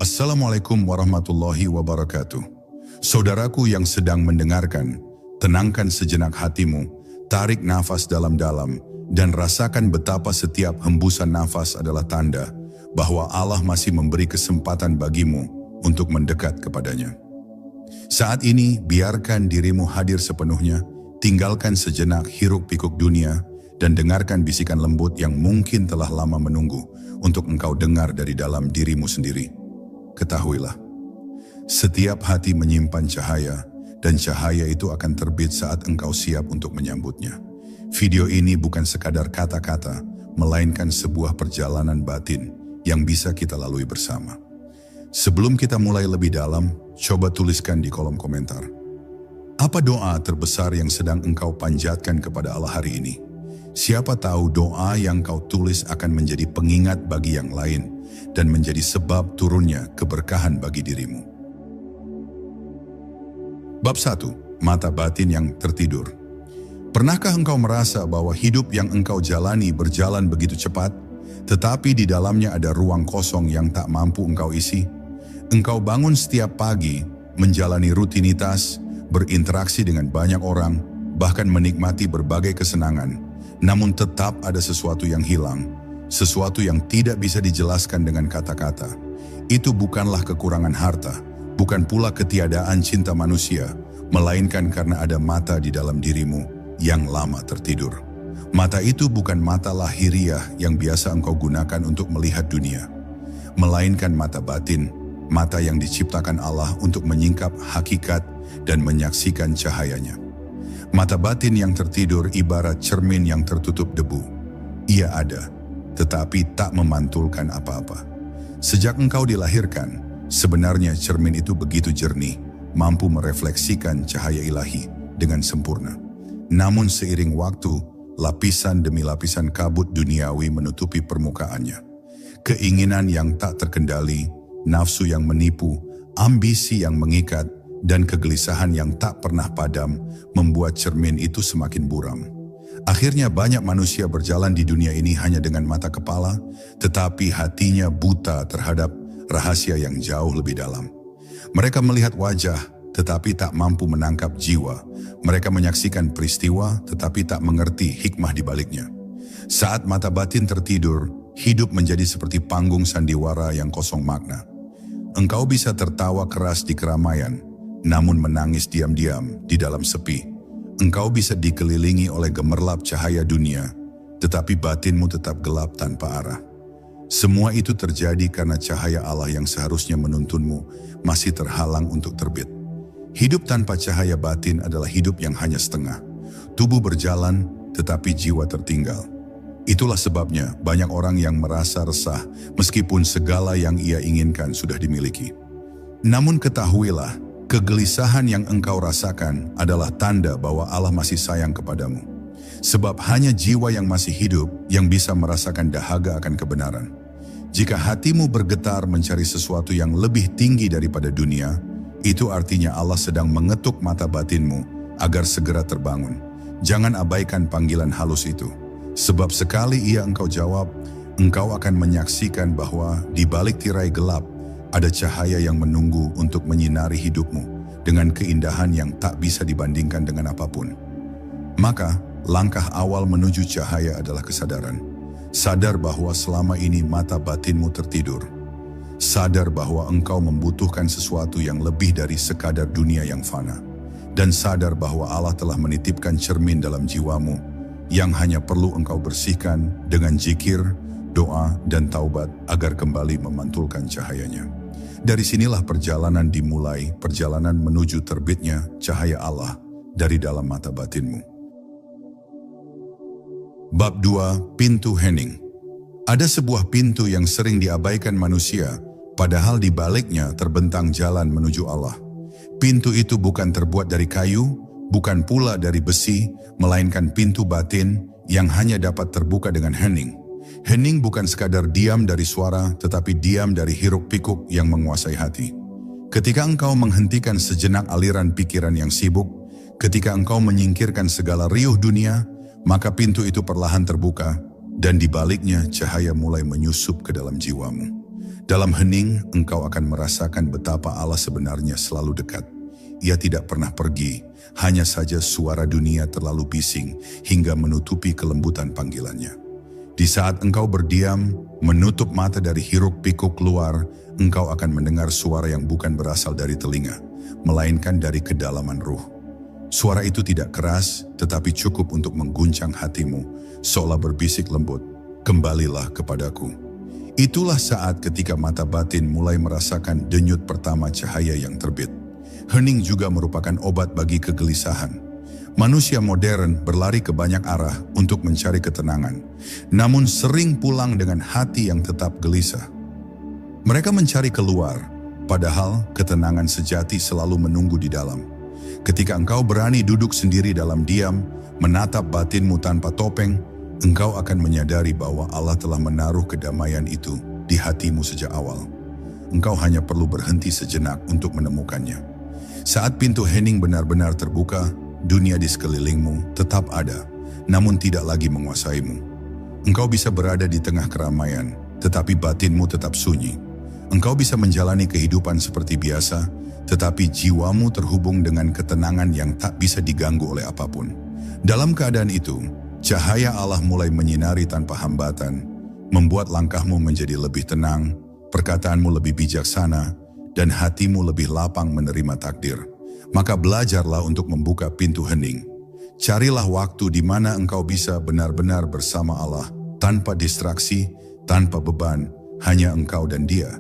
Assalamualaikum warahmatullahi wabarakatuh. Saudaraku yang sedang mendengarkan, tenangkan sejenak hatimu, tarik nafas dalam-dalam, dan rasakan betapa setiap hembusan nafas adalah tanda bahwa Allah masih memberi kesempatan bagimu untuk mendekat kepadanya. Saat ini, biarkan dirimu hadir sepenuhnya, tinggalkan sejenak hiruk-pikuk dunia, dan dengarkan bisikan lembut yang mungkin telah lama menunggu untuk engkau dengar dari dalam dirimu sendiri. Ketahuilah, setiap hati menyimpan cahaya, dan cahaya itu akan terbit saat engkau siap untuk menyambutnya. Video ini bukan sekadar kata-kata, melainkan sebuah perjalanan batin yang bisa kita lalui bersama. Sebelum kita mulai lebih dalam, coba tuliskan di kolom komentar. Apa doa terbesar yang sedang engkau panjatkan kepada Allah hari ini? Siapa tahu doa yang kau tulis akan menjadi pengingat bagi yang lain dan menjadi sebab turunnya keberkahan bagi dirimu. Bab 1. Mata batin yang tertidur. Pernahkah engkau merasa bahwa hidup yang engkau jalani berjalan begitu cepat, tetapi di dalamnya ada ruang kosong yang tak mampu engkau isi? Engkau bangun setiap pagi, menjalani rutinitas, berinteraksi dengan banyak orang, bahkan menikmati berbagai kesenangan. Namun tetap ada sesuatu yang hilang, sesuatu yang tidak bisa dijelaskan dengan kata-kata. Itu bukanlah kekurangan harta, bukan pula ketiadaan cinta manusia, melainkan karena ada mata di dalam dirimu yang lama tertidur. Mata itu bukan mata lahiriah yang biasa engkau gunakan untuk melihat dunia, melainkan mata batin, mata yang diciptakan Allah untuk menyingkap hakikat dan menyaksikan cahayanya. Mata batin yang tertidur ibarat cermin yang tertutup debu. Ia ada, tetapi tak memantulkan apa-apa. Sejak engkau dilahirkan, sebenarnya cermin itu begitu jernih, mampu merefleksikan cahaya ilahi dengan sempurna. Namun seiring waktu, lapisan demi lapisan kabut duniawi menutupi permukaannya. Keinginan yang tak terkendali, nafsu yang menipu, ambisi yang mengikat, dan kegelisahan yang tak pernah padam membuat cermin itu semakin buram. Akhirnya banyak manusia berjalan di dunia ini hanya dengan mata kepala, tetapi hatinya buta terhadap rahasia yang jauh lebih dalam. Mereka melihat wajah, tetapi tak mampu menangkap jiwa. Mereka menyaksikan peristiwa, tetapi tak mengerti hikmah di baliknya. Saat mata batin tertidur, hidup menjadi seperti panggung sandiwara yang kosong makna. Engkau bisa tertawa keras di keramaian, namun menangis diam-diam di dalam sepi. Engkau bisa dikelilingi oleh gemerlap cahaya dunia, tetapi batinmu tetap gelap tanpa arah. Semua itu terjadi karena cahaya Allah yang seharusnya menuntunmu masih terhalang untuk terbit. Hidup tanpa cahaya batin adalah hidup yang hanya setengah. Tubuh berjalan, tetapi jiwa tertinggal. Itulah sebabnya banyak orang yang merasa resah meskipun segala yang ia inginkan sudah dimiliki. Namun ketahuilah, kegelisahan yang engkau rasakan adalah tanda bahwa Allah masih sayang kepadamu. Sebab hanya jiwa yang masih hidup yang bisa merasakan dahaga akan kebenaran. Jika hatimu bergetar mencari sesuatu yang lebih tinggi daripada dunia, itu artinya Allah sedang mengetuk mata batinmu agar segera terbangun. Jangan abaikan panggilan halus itu. Sebab sekali ia engkau jawab, engkau akan menyaksikan bahwa di balik tirai gelap, ada cahaya yang menunggu untuk menyinari hidupmu dengan keindahan yang tak bisa dibandingkan dengan apapun. Maka, langkah awal menuju cahaya adalah kesadaran. Sadar bahwa selama ini mata batinmu tertidur. Sadar bahwa engkau membutuhkan sesuatu yang lebih dari sekadar dunia yang fana. Dan sadar bahwa Allah telah menitipkan cermin dalam jiwamu yang hanya perlu engkau bersihkan dengan zikir, doa, dan taubat agar kembali memantulkan cahayanya. Dari sinilah perjalanan dimulai, perjalanan menuju terbitnya cahaya Allah dari dalam mata batinmu. Bab 2. Pintu Hening. Ada sebuah pintu yang sering diabaikan manusia, padahal di baliknya terbentang jalan menuju Allah. Pintu itu bukan terbuat dari kayu, bukan pula dari besi, melainkan pintu batin yang hanya dapat terbuka dengan hening. Hening bukan sekadar diam dari suara, tetapi diam dari hiruk-pikuk yang menguasai hati. Ketika engkau menghentikan sejenak aliran pikiran yang sibuk, ketika engkau menyingkirkan segala riuh dunia, maka pintu itu perlahan terbuka, dan di baliknya cahaya mulai menyusup ke dalam jiwamu. Dalam hening, engkau akan merasakan betapa Allah sebenarnya selalu dekat. Ia tidak pernah pergi, hanya saja suara dunia terlalu bising hingga menutupi kelembutan panggilannya. Di saat engkau berdiam, menutup mata dari hiruk-pikuk luar, engkau akan mendengar suara yang bukan berasal dari telinga, melainkan dari kedalaman ruh. Suara itu tidak keras, tetapi cukup untuk mengguncang hatimu, seolah berbisik lembut, "Kembalilah kepadaku." Itulah saat ketika mata batin mulai merasakan denyut pertama cahaya yang terbit. Hening juga merupakan obat bagi kegelisahan. Manusia modern berlari ke banyak arah untuk mencari ketenangan, namun sering pulang dengan hati yang tetap gelisah. Mereka mencari keluar, padahal ketenangan sejati selalu menunggu di dalam. Ketika engkau berani duduk sendiri dalam diam, menatap batinmu tanpa topeng, engkau akan menyadari bahwa Allah telah menaruh kedamaian itu di hatimu sejak awal. Engkau hanya perlu berhenti sejenak untuk menemukannya. Saat pintu hening benar-benar terbuka, dunia di sekelilingmu tetap ada, namun tidak lagi menguasaimu. Engkau bisa berada di tengah keramaian, tetapi batinmu tetap sunyi. Engkau bisa menjalani kehidupan seperti biasa, tetapi jiwamu terhubung dengan ketenangan yang tak bisa diganggu oleh apapun. Dalam keadaan itu, cahaya Allah mulai menyinari tanpa hambatan, membuat langkahmu menjadi lebih tenang, perkataanmu lebih bijaksana, dan hatimu lebih lapang menerima takdir. Maka belajarlah untuk membuka pintu hening. Carilah waktu di mana engkau bisa benar-benar bersama Allah, tanpa distraksi, tanpa beban, hanya engkau dan Dia.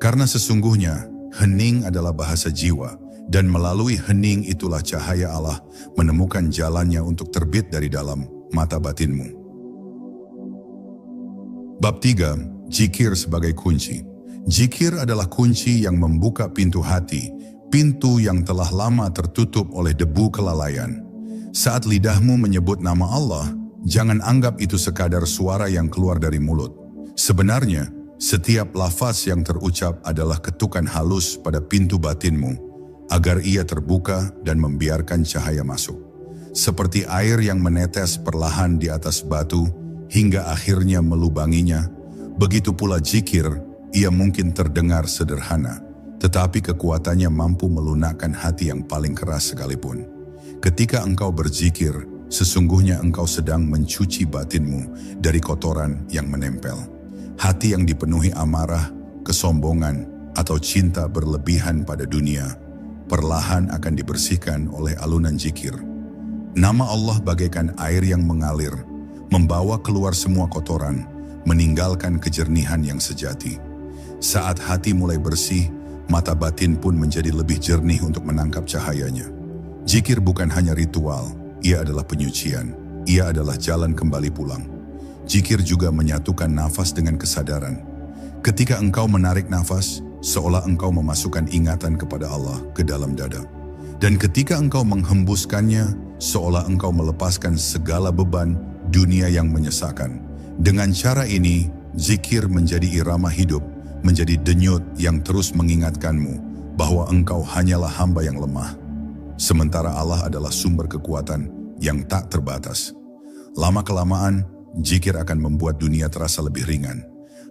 Karena sesungguhnya, hening adalah bahasa jiwa, dan melalui hening itulah cahaya Allah menemukan jalannya untuk terbit dari dalam mata batinmu. Bab 3. Zikir sebagai kunci. Zikir adalah kunci yang membuka pintu hati, pintu yang telah lama tertutup oleh debu kelalaian. Saat lidahmu menyebut nama Allah, jangan anggap itu sekadar suara yang keluar dari mulut. Sebenarnya, setiap lafaz yang terucap adalah ketukan halus pada pintu batinmu, agar ia terbuka dan membiarkan cahaya masuk. Seperti air yang menetes perlahan di atas batu hingga akhirnya melubanginya, begitu pula zikir, ia mungkin terdengar sederhana, tetapi kekuatannya mampu melunakkan hati yang paling keras sekalipun. Ketika engkau berzikir, sesungguhnya engkau sedang mencuci batinmu dari kotoran yang menempel. Hati yang dipenuhi amarah, kesombongan, atau cinta berlebihan pada dunia, perlahan akan dibersihkan oleh alunan zikir. Nama Allah bagaikan air yang mengalir, membawa keluar semua kotoran, meninggalkan kejernihan yang sejati. Saat hati mulai bersih, mata batin pun menjadi lebih jernih untuk menangkap cahayanya. Zikir bukan hanya ritual, ia adalah penyucian, ia adalah jalan kembali pulang. Zikir juga menyatukan nafas dengan kesadaran. Ketika engkau menarik nafas, seolah engkau memasukkan ingatan kepada Allah ke dalam dada. Dan ketika engkau menghembuskannya, seolah engkau melepaskan segala beban dunia yang menyesakan. Dengan cara ini, zikir menjadi irama hidup, menjadi denyut yang terus mengingatkanmu bahwa engkau hanyalah hamba yang lemah. Sementara Allah adalah sumber kekuatan yang tak terbatas. Lama-kelamaan, zikir akan membuat dunia terasa lebih ringan.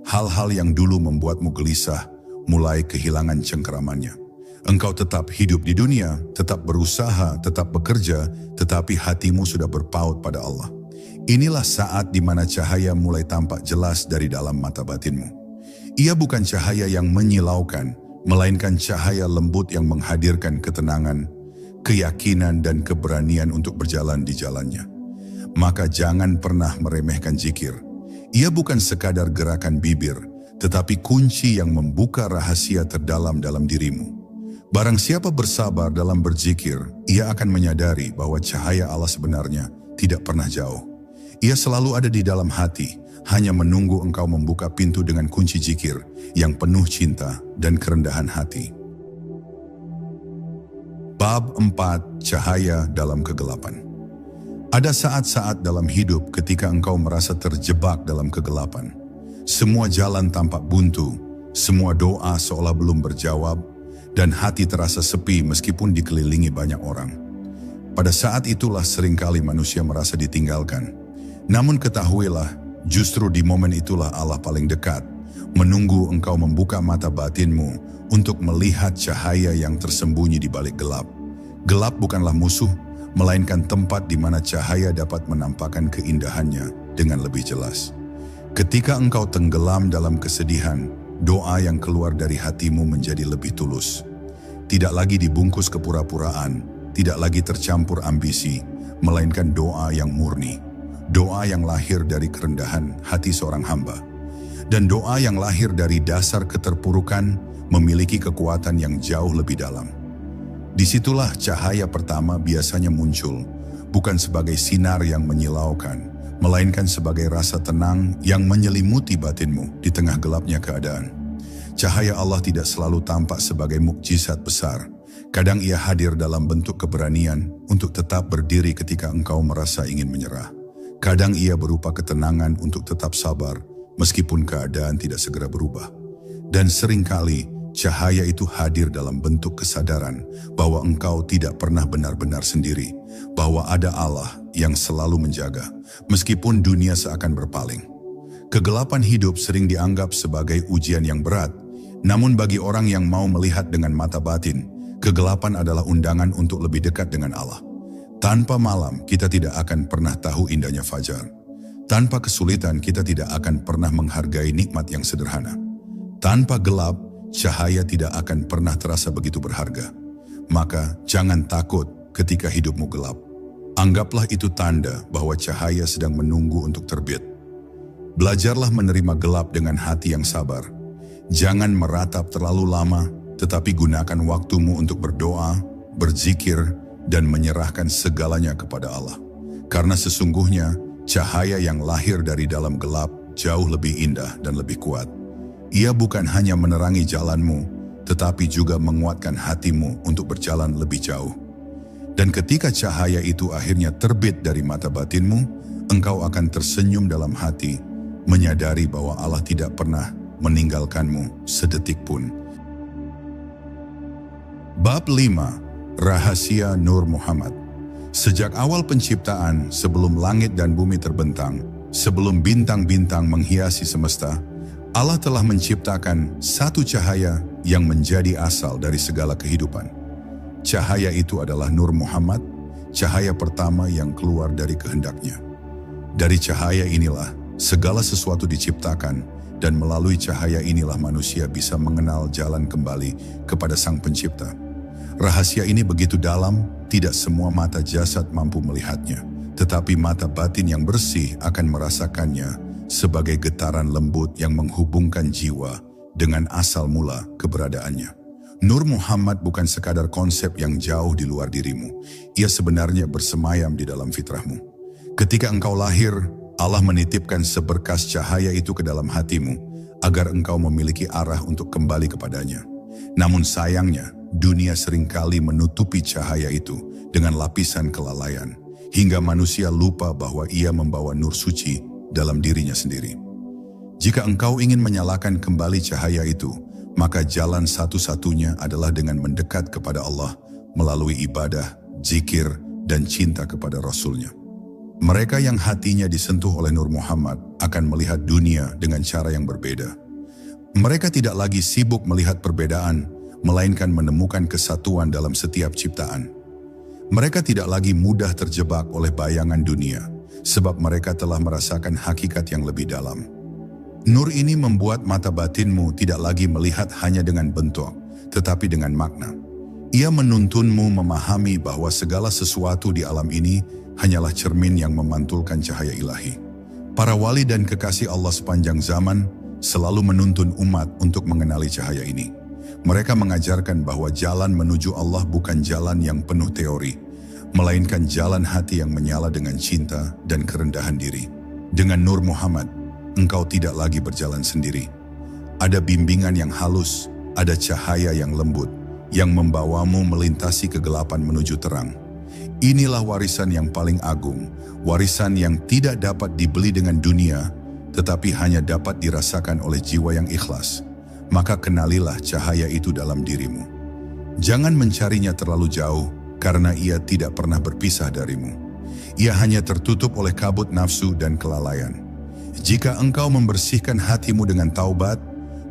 Hal-hal yang dulu membuatmu gelisah mulai kehilangan cengkeramannya. Engkau tetap hidup di dunia, tetap berusaha, tetap bekerja, tetapi hatimu sudah berpaut pada Allah. Inilah saat di mana cahaya mulai tampak jelas dari dalam mata batinmu. Ia bukan cahaya yang menyilaukan, melainkan cahaya lembut yang menghadirkan ketenangan, keyakinan dan keberanian untuk berjalan di jalannya. Maka jangan pernah meremehkan zikir. Ia bukan sekadar gerakan bibir, tetapi kunci yang membuka rahasia terdalam dalam dirimu. Barang siapa bersabar dalam berzikir, ia akan menyadari bahwa cahaya Allah sebenarnya tidak pernah jauh. Ia selalu ada di dalam hati, hanya menunggu engkau membuka pintu dengan kunci zikir yang penuh cinta dan kerendahan hati. Bab 4. Cahaya dalam kegelapan. Ada saat-saat dalam hidup ketika engkau merasa terjebak dalam kegelapan. Semua jalan tampak buntu, semua doa seolah belum berjawab, dan hati terasa sepi meskipun dikelilingi banyak orang. Pada saat itulah seringkali manusia merasa ditinggalkan. Namun ketahuilah, justru di momen itulah Allah paling dekat, menunggu engkau membuka mata batinmu untuk melihat cahaya yang tersembunyi di balik gelap. Gelap bukanlah musuh, melainkan tempat di mana cahaya dapat menampakkan keindahannya dengan lebih jelas. Ketika engkau tenggelam dalam kesedihan, doa yang keluar dari hatimu menjadi lebih tulus. Tidak lagi dibungkus kepura-puraan, tidak lagi tercampur ambisi, melainkan doa yang murni. Doa yang lahir dari kerendahan hati seorang hamba. Dan doa yang lahir dari dasar keterpurukan memiliki kekuatan yang jauh lebih dalam. Disitulah cahaya pertama biasanya muncul, bukan sebagai sinar yang menyilaukan, melainkan sebagai rasa tenang yang menyelimuti batinmu di tengah gelapnya keadaan. Cahaya Allah tidak selalu tampak sebagai mukjizat besar. Kadang ia hadir dalam bentuk keberanian untuk tetap berdiri ketika engkau merasa ingin menyerah. Kadang ia berupa ketenangan untuk tetap sabar, meskipun keadaan tidak segera berubah. Dan seringkali cahaya itu hadir dalam bentuk kesadaran bahwa engkau tidak pernah benar-benar sendiri, bahwa ada Allah yang selalu menjaga, meskipun dunia seakan berpaling. Kegelapan hidup sering dianggap sebagai ujian yang berat, namun bagi orang yang mau melihat dengan mata batin, kegelapan adalah undangan untuk lebih dekat dengan Allah. Tanpa malam, kita tidak akan pernah tahu indahnya fajar. Tanpa kesulitan, kita tidak akan pernah menghargai nikmat yang sederhana. Tanpa gelap, cahaya tidak akan pernah terasa begitu berharga. Maka, jangan takut ketika hidupmu gelap. Anggaplah itu tanda bahwa cahaya sedang menunggu untuk terbit. Belajarlah menerima gelap dengan hati yang sabar. Jangan meratap terlalu lama, tetapi gunakan waktumu untuk berdoa, berzikir, dan menyerahkan segalanya kepada Allah. Karena sesungguhnya, cahaya yang lahir dari dalam gelap jauh lebih indah dan lebih kuat. Ia bukan hanya menerangi jalanmu, tetapi juga menguatkan hatimu untuk berjalan lebih jauh. Dan ketika cahaya itu akhirnya terbit dari mata batinmu, engkau akan tersenyum dalam hati, menyadari bahwa Allah tidak pernah meninggalkanmu sedetik pun. Bab 5. Rahasia Nur Muhammad. Sejak awal penciptaan, sebelum langit dan bumi terbentang, sebelum bintang-bintang menghiasi semesta, Allah telah menciptakan satu cahaya yang menjadi asal dari segala kehidupan. Cahaya itu adalah Nur Muhammad, cahaya pertama yang keluar dari kehendaknya. Dari cahaya inilah segala sesuatu diciptakan, dan melalui cahaya inilah manusia bisa mengenal jalan kembali kepada Sang Pencipta. Rahasia ini begitu dalam, tidak semua mata jasad mampu melihatnya, tetapi mata batin yang bersih akan merasakannya sebagai getaran lembut yang menghubungkan jiwa dengan asal mula keberadaannya. Nur Muhammad bukan sekadar konsep yang jauh di luar dirimu, ia sebenarnya bersemayam di dalam fitrahmu. Ketika engkau lahir, Allah menitipkan seberkas cahaya itu ke dalam hatimu, agar engkau memiliki arah untuk kembali kepadanya. Namun sayangnya, dunia seringkali menutupi cahaya itu dengan lapisan kelalaian, hingga manusia lupa bahwa ia membawa nur suci dalam dirinya sendiri. Jika engkau ingin menyalakan kembali cahaya itu, maka jalan satu-satunya adalah dengan mendekat kepada Allah melalui ibadah, zikir, dan cinta kepada Rasul-Nya. Mereka yang hatinya disentuh oleh Nur Muhammad akan melihat dunia dengan cara yang berbeda. Mereka tidak lagi sibuk melihat perbedaan, melainkan menemukan kesatuan dalam setiap ciptaan. Mereka tidak lagi mudah terjebak oleh bayangan dunia, sebab mereka telah merasakan hakikat yang lebih dalam. Nur ini membuat mata batinmu tidak lagi melihat hanya dengan bentuk, tetapi dengan makna. Ia menuntunmu memahami bahwa segala sesuatu di alam ini hanyalah cermin yang memantulkan cahaya ilahi. Para wali dan kekasih Allah sepanjang zaman selalu menuntun umat untuk mengenali cahaya ini. Mereka mengajarkan bahwa jalan menuju Allah bukan jalan yang penuh teori, melainkan jalan hati yang menyala dengan cinta dan kerendahan diri. Dengan Nur Muhammad, engkau tidak lagi berjalan sendiri. Ada bimbingan yang halus, ada cahaya yang lembut, yang membawamu melintasi kegelapan menuju terang. Inilah warisan yang paling agung, warisan yang tidak dapat dibeli dengan dunia, tetapi hanya dapat dirasakan oleh jiwa yang ikhlas. Maka kenalilah cahaya itu dalam dirimu. Jangan mencarinya terlalu jauh, karena ia tidak pernah berpisah darimu. Ia hanya tertutup oleh kabut nafsu dan kelalaian. Jika engkau membersihkan hatimu dengan taubat,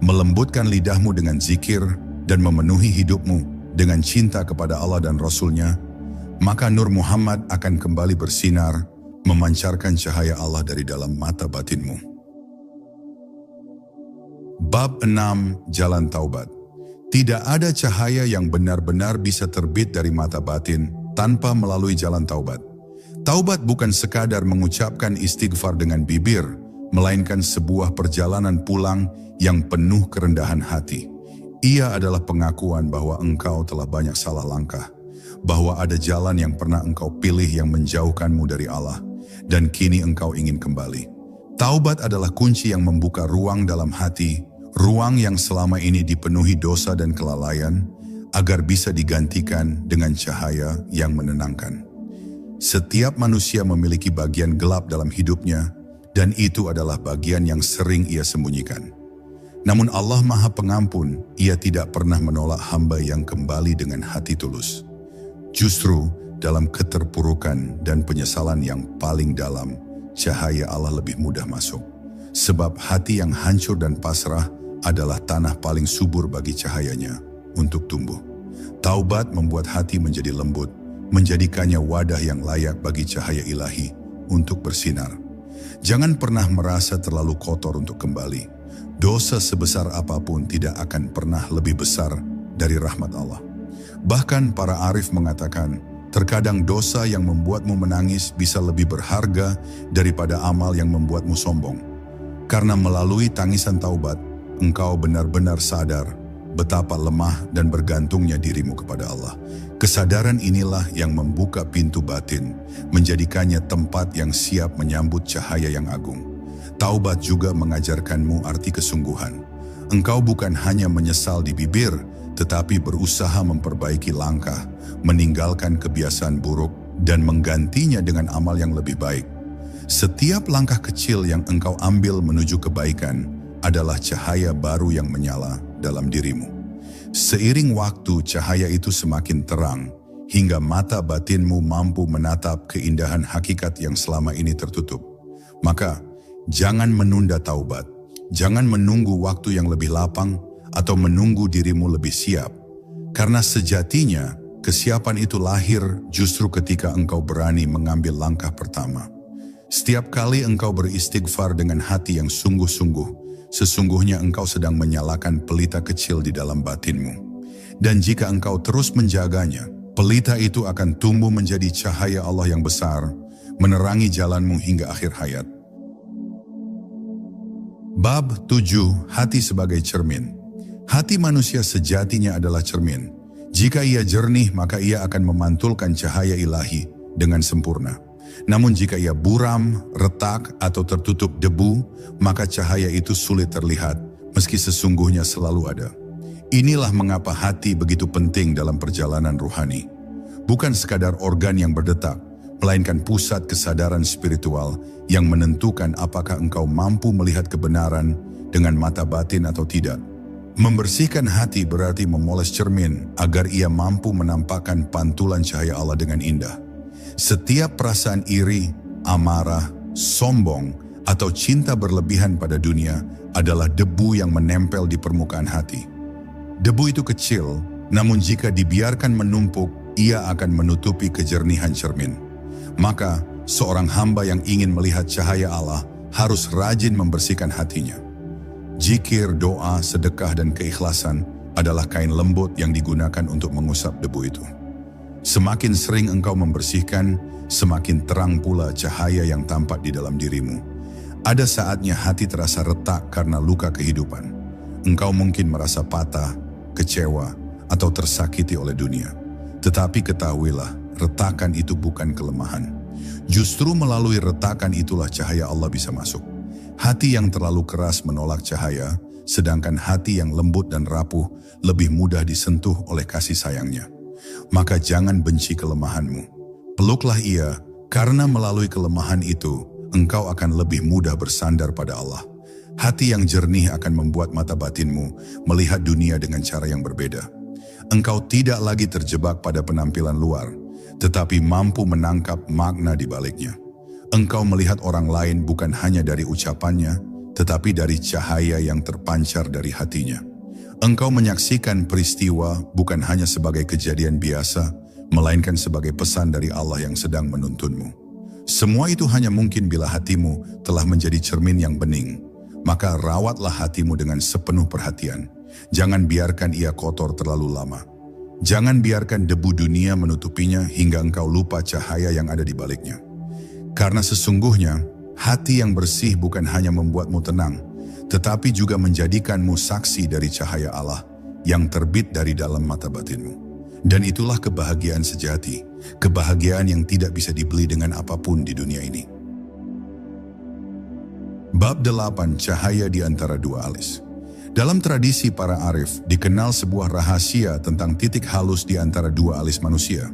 melembutkan lidahmu dengan zikir, dan memenuhi hidupmu dengan cinta kepada Allah dan Rasul-Nya, maka Nur Muhammad akan kembali bersinar, memancarkan cahaya Allah dari dalam mata batinmu. Bab 6. Jalan Taubat. Tidak ada cahaya yang benar-benar bisa terbit dari mata batin tanpa melalui jalan taubat. Taubat bukan sekadar mengucapkan istighfar dengan bibir, melainkan sebuah perjalanan pulang yang penuh kerendahan hati. Ia adalah pengakuan bahwa engkau telah banyak salah langkah, bahwa ada jalan yang pernah engkau pilih yang menjauhkanmu dari Allah, dan kini engkau ingin kembali. Taubat adalah kunci yang membuka ruang dalam hati, ruang yang selama ini dipenuhi dosa dan kelalaian, agar bisa digantikan dengan cahaya yang menenangkan. Setiap manusia memiliki bagian gelap dalam hidupnya, dan itu adalah bagian yang sering ia sembunyikan. Namun Allah Maha Pengampun, Ia tidak pernah menolak hamba yang kembali dengan hati tulus. Justru dalam keterpurukan dan penyesalan yang paling dalam, cahaya Allah lebih mudah masuk. Sebab hati yang hancur dan pasrah adalah tanah paling subur bagi cahayanya untuk tumbuh. Taubat membuat hati menjadi lembut, menjadikannya wadah yang layak bagi cahaya ilahi untuk bersinar. Jangan pernah merasa terlalu kotor untuk kembali. Dosa sebesar apapun tidak akan pernah lebih besar dari rahmat Allah. Bahkan para arif mengatakan, terkadang dosa yang membuatmu menangis bisa lebih berharga daripada amal yang membuatmu sombong. Karena melalui tangisan taubat, engkau benar-benar sadar betapa lemah dan bergantungnya dirimu kepada Allah. Kesadaran inilah yang membuka pintu batin, menjadikannya tempat yang siap menyambut cahaya yang agung. Taubat juga mengajarkanmu arti kesungguhan. Engkau bukan hanya menyesal di bibir, tetapi berusaha memperbaiki langkah, meninggalkan kebiasaan buruk, dan menggantinya dengan amal yang lebih baik. Setiap langkah kecil yang engkau ambil menuju kebaikan adalah cahaya baru yang menyala dalam dirimu. Seiring waktu, cahaya itu semakin terang, hingga mata batinmu mampu menatap keindahan hakikat yang selama ini tertutup. Maka, jangan menunda taubat, jangan menunggu waktu yang lebih lapang, atau menunggu dirimu lebih siap. Karena sejatinya, kesiapan itu lahir justru ketika engkau berani mengambil langkah pertama. Setiap kali engkau beristighfar dengan hati yang sungguh-sungguh, sesungguhnya engkau sedang menyalakan pelita kecil di dalam batinmu. Dan jika engkau terus menjaganya, pelita itu akan tumbuh menjadi cahaya Allah yang besar, menerangi jalanmu hingga akhir hayat. Bab 7. Hati sebagai cermin. Hati manusia sejatinya adalah cermin. Jika ia jernih, maka ia akan memantulkan cahaya ilahi dengan sempurna. Namun jika ia buram, retak, atau tertutup debu, maka cahaya itu sulit terlihat, meski sesungguhnya selalu ada. Inilah mengapa hati begitu penting dalam perjalanan ruhani. Bukan sekadar organ yang berdetak, melainkan pusat kesadaran spiritual yang menentukan apakah engkau mampu melihat kebenaran dengan mata batin atau tidak. Membersihkan hati berarti memoles cermin agar ia mampu menampakkan pantulan cahaya Allah dengan indah. Setiap perasaan iri, amarah, sombong, atau cinta berlebihan pada dunia adalah debu yang menempel di permukaan hati. Debu itu kecil, namun jika dibiarkan menumpuk, ia akan menutupi kejernihan cermin. Maka, seorang hamba yang ingin melihat cahaya Allah harus rajin membersihkan hatinya. Zikir, doa, sedekah, dan keikhlasan adalah kain lembut yang digunakan untuk mengusap debu itu. Semakin sering engkau membersihkan, semakin terang pula cahaya yang tampak di dalam dirimu. Ada saatnya hati terasa retak karena luka kehidupan. Engkau mungkin merasa patah, kecewa, atau tersakiti oleh dunia. Tetapi ketahuilah, retakan itu bukan kelemahan. Justru melalui retakan itulah cahaya Allah bisa masuk. Hati yang terlalu keras menolak cahaya, sedangkan hati yang lembut dan rapuh lebih mudah disentuh oleh kasih sayangnya. Maka jangan benci kelemahanmu. Peluklah ia, karena melalui kelemahan itu, engkau akan lebih mudah bersandar pada Allah. Hati yang jernih akan membuat mata batinmu melihat dunia dengan cara yang berbeda. Engkau tidak lagi terjebak pada penampilan luar, tetapi mampu menangkap makna di baliknya. Engkau melihat orang lain bukan hanya dari ucapannya, tetapi dari cahaya yang terpancar dari hatinya. Engkau menyaksikan peristiwa bukan hanya sebagai kejadian biasa, melainkan sebagai pesan dari Allah yang sedang menuntunmu. Semua itu hanya mungkin bila hatimu telah menjadi cermin yang bening. Maka rawatlah hatimu dengan sepenuh perhatian. Jangan biarkan ia kotor terlalu lama. Jangan biarkan debu dunia menutupinya hingga engkau lupa cahaya yang ada di baliknya. Karena sesungguhnya, hati yang bersih bukan hanya membuatmu tenang, tetapi juga menjadikanmu saksi dari cahaya Allah yang terbit dari dalam mata batinmu. Dan itulah kebahagiaan sejati, kebahagiaan yang tidak bisa dibeli dengan apapun di dunia ini. Bab 8, cahaya di antara dua alis. Dalam tradisi para arif, dikenal sebuah rahasia tentang titik halus di antara dua alis manusia.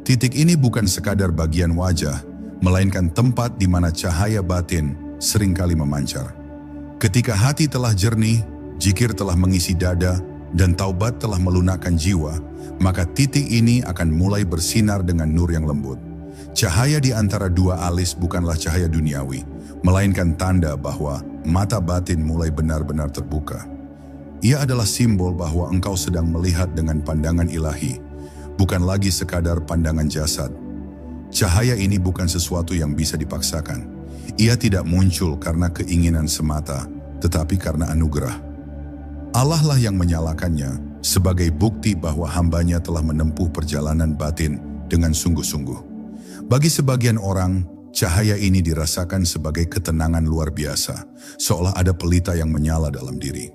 Titik ini bukan sekadar bagian wajah, melainkan tempat di mana cahaya batin seringkali memancar. Ketika hati telah jernih, zikir telah mengisi dada, dan taubat telah melunakkan jiwa, maka titik ini akan mulai bersinar dengan nur yang lembut. Cahaya di antara dua alis bukanlah cahaya duniawi, melainkan tanda bahwa mata batin mulai benar-benar terbuka. Ia adalah simbol bahwa engkau sedang melihat dengan pandangan ilahi, bukan lagi sekadar pandangan jasad. Cahaya ini bukan sesuatu yang bisa dipaksakan. Ia tidak muncul karena keinginan semata, tetapi karena anugerah. Allah lah yang menyalakannya sebagai bukti bahwa hambanya telah menempuh perjalanan batin dengan sungguh-sungguh. Bagi sebagian orang, cahaya ini dirasakan sebagai ketenangan luar biasa, seolah ada pelita yang menyala dalam diri.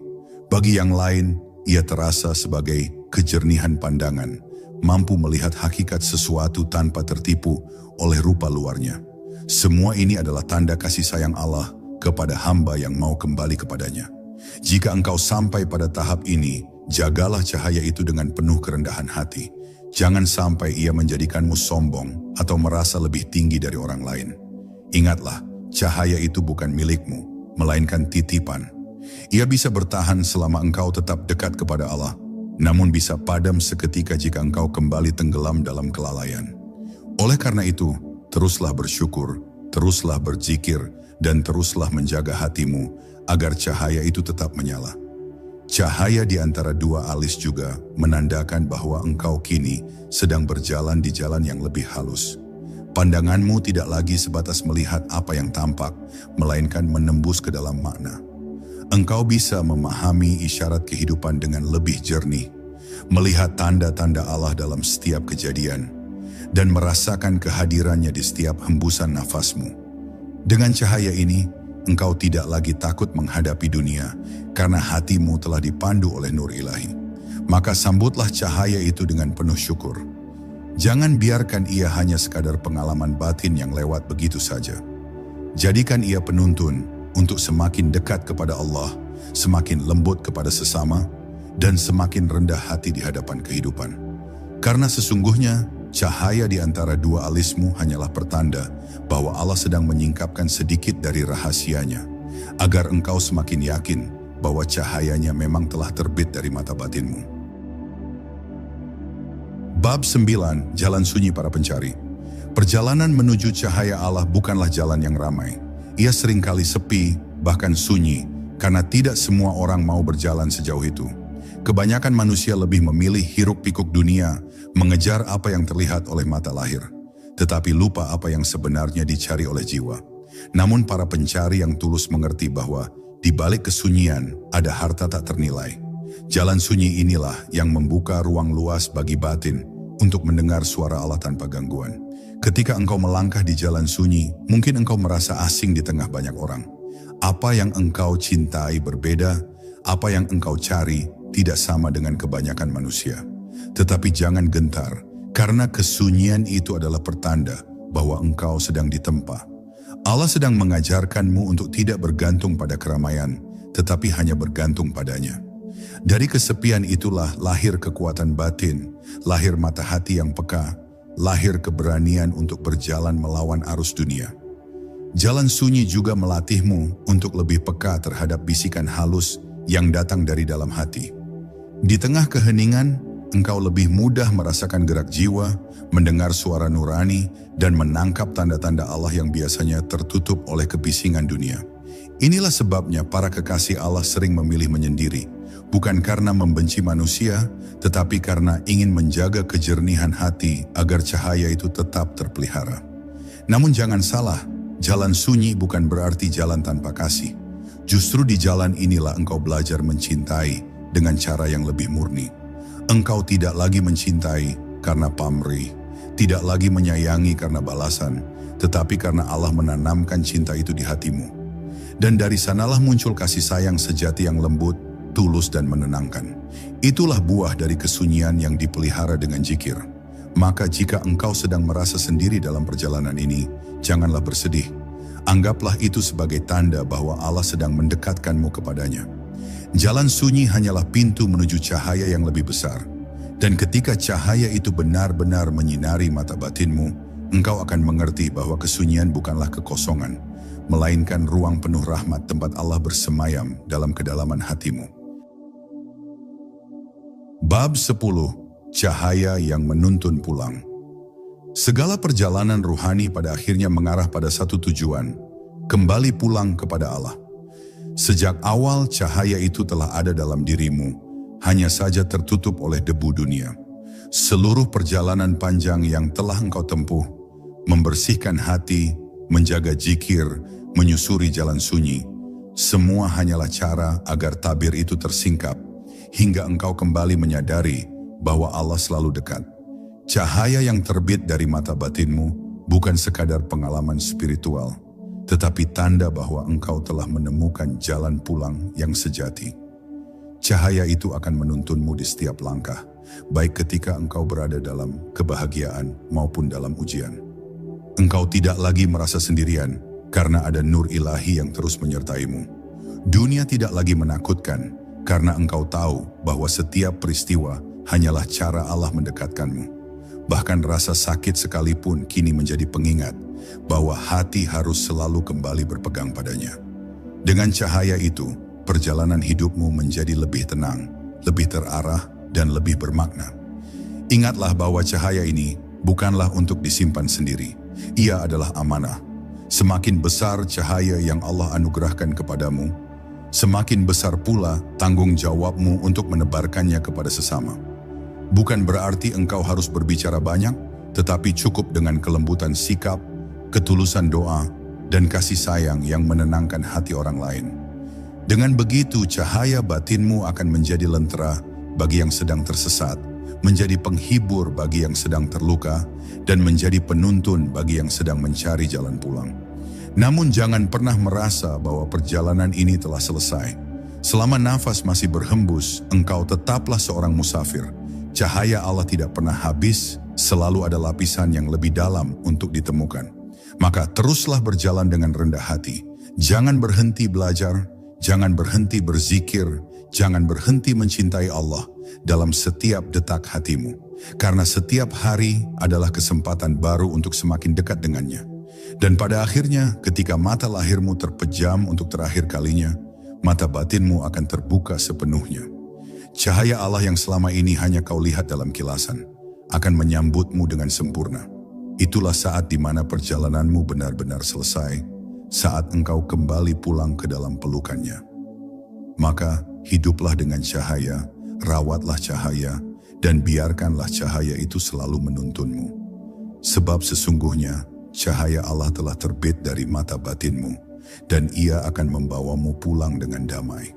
Bagi yang lain, ia terasa sebagai kejernihan pandangan, mampu melihat hakikat sesuatu tanpa tertipu oleh rupa luarnya. Semua ini adalah tanda kasih sayang Allah kepada hamba yang mau kembali kepadanya. Jika engkau sampai pada tahap ini, jagalah cahaya itu dengan penuh kerendahan hati. Jangan sampai ia menjadikanmu sombong atau merasa lebih tinggi dari orang lain. Ingatlah, cahaya itu bukan milikmu, melainkan titipan. Ia bisa bertahan selama engkau tetap dekat kepada Allah, namun bisa padam seketika jika engkau kembali tenggelam dalam kelalaian. Oleh karena itu, teruslah bersyukur, teruslah berzikir, dan teruslah menjaga hatimu agar cahaya itu tetap menyala. Cahaya di antara dua alis juga menandakan bahwa engkau kini sedang berjalan di jalan yang lebih halus. Pandanganmu tidak lagi sebatas melihat apa yang tampak, melainkan menembus ke dalam makna. Engkau bisa memahami isyarat kehidupan dengan lebih jernih, melihat tanda-tanda Allah dalam setiap kejadian, dan merasakan kehadirannya di setiap hembusan nafasmu. Dengan cahaya ini, engkau tidak lagi takut menghadapi dunia, karena hatimu telah dipandu oleh nur ilahi. Maka sambutlah cahaya itu dengan penuh syukur. Jangan biarkan ia hanya sekadar pengalaman batin yang lewat begitu saja. Jadikan ia penuntun untuk semakin dekat kepada Allah, semakin lembut kepada sesama, dan semakin rendah hati di hadapan kehidupan. Karena sesungguhnya, cahaya di antara dua alismu hanyalah pertanda bahwa Allah sedang menyingkapkan sedikit dari rahasianya, agar engkau semakin yakin bahwa cahayanya memang telah terbit dari mata batinmu. Bab 9, jalan sunyi para pencari. Perjalanan menuju cahaya Allah bukanlah jalan yang ramai. Ia seringkali sepi, bahkan sunyi, karena tidak semua orang mau berjalan sejauh itu. Kebanyakan manusia lebih memilih hiruk-pikuk dunia, mengejar apa yang terlihat oleh mata lahir, tetapi lupa apa yang sebenarnya dicari oleh jiwa. Namun para pencari yang tulus mengerti bahwa di balik kesunyian ada harta tak ternilai. Jalan sunyi inilah yang membuka ruang luas bagi batin untuk mendengar suara Allah tanpa gangguan. Ketika engkau melangkah di jalan sunyi, mungkin engkau merasa asing di tengah banyak orang. Apa yang engkau cintai berbeda, apa yang engkau cari tidak sama dengan kebanyakan manusia. Tetapi jangan gentar, karena kesunyian itu adalah pertanda bahwa engkau sedang ditempa. Allah sedang mengajarkanmu untuk tidak bergantung pada keramaian, tetapi hanya bergantung padanya. Dari kesepian itulah lahir kekuatan batin, lahir mata hati yang peka, lahir keberanian untuk berjalan melawan arus dunia. Jalan sunyi juga melatihmu untuk lebih peka terhadap bisikan halus yang datang dari dalam hati. Di tengah keheningan, engkau lebih mudah merasakan gerak jiwa, mendengar suara nurani, dan menangkap tanda-tanda Allah yang biasanya tertutup oleh kebisingan dunia. Inilah sebabnya para kekasih Allah sering memilih menyendiri, bukan karena membenci manusia, tetapi karena ingin menjaga kejernihan hati agar cahaya itu tetap terpelihara. Namun jangan salah, jalan sunyi bukan berarti jalan tanpa kasih. Justru di jalan inilah engkau belajar mencintai dengan cara yang lebih murni. Engkau tidak lagi mencintai karena pamrih, tidak lagi menyayangi karena balasan, tetapi karena Allah menanamkan cinta itu di hatimu. Dan dari sanalah muncul kasih sayang sejati yang lembut, tulus dan menenangkan. Itulah buah dari kesunyian yang dipelihara dengan zikir. Maka jika engkau sedang merasa sendiri dalam perjalanan ini, janganlah bersedih. Anggaplah itu sebagai tanda bahwa Allah sedang mendekatkanmu kepadanya. Jalan sunyi hanyalah pintu menuju cahaya yang lebih besar. Dan ketika cahaya itu benar-benar menyinari mata batinmu, engkau akan mengerti bahwa kesunyian bukanlah kekosongan, melainkan ruang penuh rahmat tempat Allah bersemayam dalam kedalaman hatimu. Bab 10. Cahaya yang menuntun pulang. Segala perjalanan ruhani pada akhirnya mengarah pada satu tujuan, kembali pulang kepada Allah. Sejak awal cahaya itu telah ada dalam dirimu, hanya saja tertutup oleh debu dunia. Seluruh perjalanan panjang yang telah engkau tempuh, membersihkan hati, menjaga zikir, menyusuri jalan sunyi, semua hanyalah cara agar tabir itu tersingkap, hingga engkau kembali menyadari bahwa Allah selalu dekat. Cahaya yang terbit dari mata batinmu bukan sekadar pengalaman spiritual, tetapi tanda bahwa engkau telah menemukan jalan pulang yang sejati. Cahaya itu akan menuntunmu di setiap langkah, baik ketika engkau berada dalam kebahagiaan maupun dalam ujian. Engkau tidak lagi merasa sendirian, karena ada nur ilahi yang terus menyertaimu. Dunia tidak lagi menakutkan, karena engkau tahu bahwa setiap peristiwa hanyalah cara Allah mendekatkanmu. Bahkan rasa sakit sekalipun kini menjadi pengingat bahwa hati harus selalu kembali berpegang padanya. Dengan cahaya itu, perjalanan hidupmu menjadi lebih tenang, lebih terarah, dan lebih bermakna. Ingatlah bahwa cahaya ini bukanlah untuk disimpan sendiri. Ia adalah amanah. Semakin besar cahaya yang Allah anugerahkan kepadamu, semakin besar pula tanggung jawabmu untuk menebarkannya kepada sesama. Bukan berarti engkau harus berbicara banyak, tetapi cukup dengan kelembutan sikap, ketulusan doa, dan kasih sayang yang menenangkan hati orang lain. Dengan begitu, cahaya batinmu akan menjadi lentera bagi yang sedang tersesat, menjadi penghibur bagi yang sedang terluka, dan menjadi penuntun bagi yang sedang mencari jalan pulang. Namun jangan pernah merasa bahwa perjalanan ini telah selesai. Selama nafas masih berhembus, engkau tetaplah seorang musafir. Cahaya Allah tidak pernah habis, selalu ada lapisan yang lebih dalam untuk ditemukan. Maka teruslah berjalan dengan rendah hati. Jangan berhenti belajar, jangan berhenti berzikir, jangan berhenti mencintai Allah dalam setiap detak hatimu. Karena setiap hari adalah kesempatan baru untuk semakin dekat dengannya. Dan pada akhirnya, ketika mata lahirmu terpejam untuk terakhir kalinya, mata batinmu akan terbuka sepenuhnya. Cahaya Allah yang selama ini hanya kau lihat dalam kilasan, akan menyambutmu dengan sempurna. Itulah saat di mana perjalananmu benar-benar selesai, saat engkau kembali pulang ke dalam pelukannya. Maka hiduplah dengan cahaya, rawatlah cahaya, dan biarkanlah cahaya itu selalu menuntunmu. Sebab sesungguhnya cahaya Allah telah terbit dari mata batinmu, dan ia akan membawamu pulang dengan damai.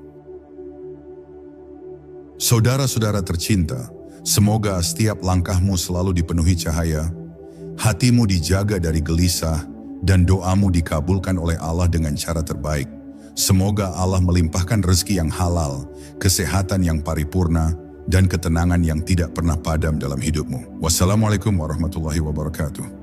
Saudara-saudara tercinta, semoga setiap langkahmu selalu dipenuhi cahaya, hatimu dijaga dari gelisah, dan doamu dikabulkan oleh Allah dengan cara terbaik. Semoga Allah melimpahkan rezeki yang halal, kesehatan yang paripurna, dan ketenangan yang tidak pernah padam dalam hidupmu. Wassalamualaikum warahmatullahi wabarakatuh.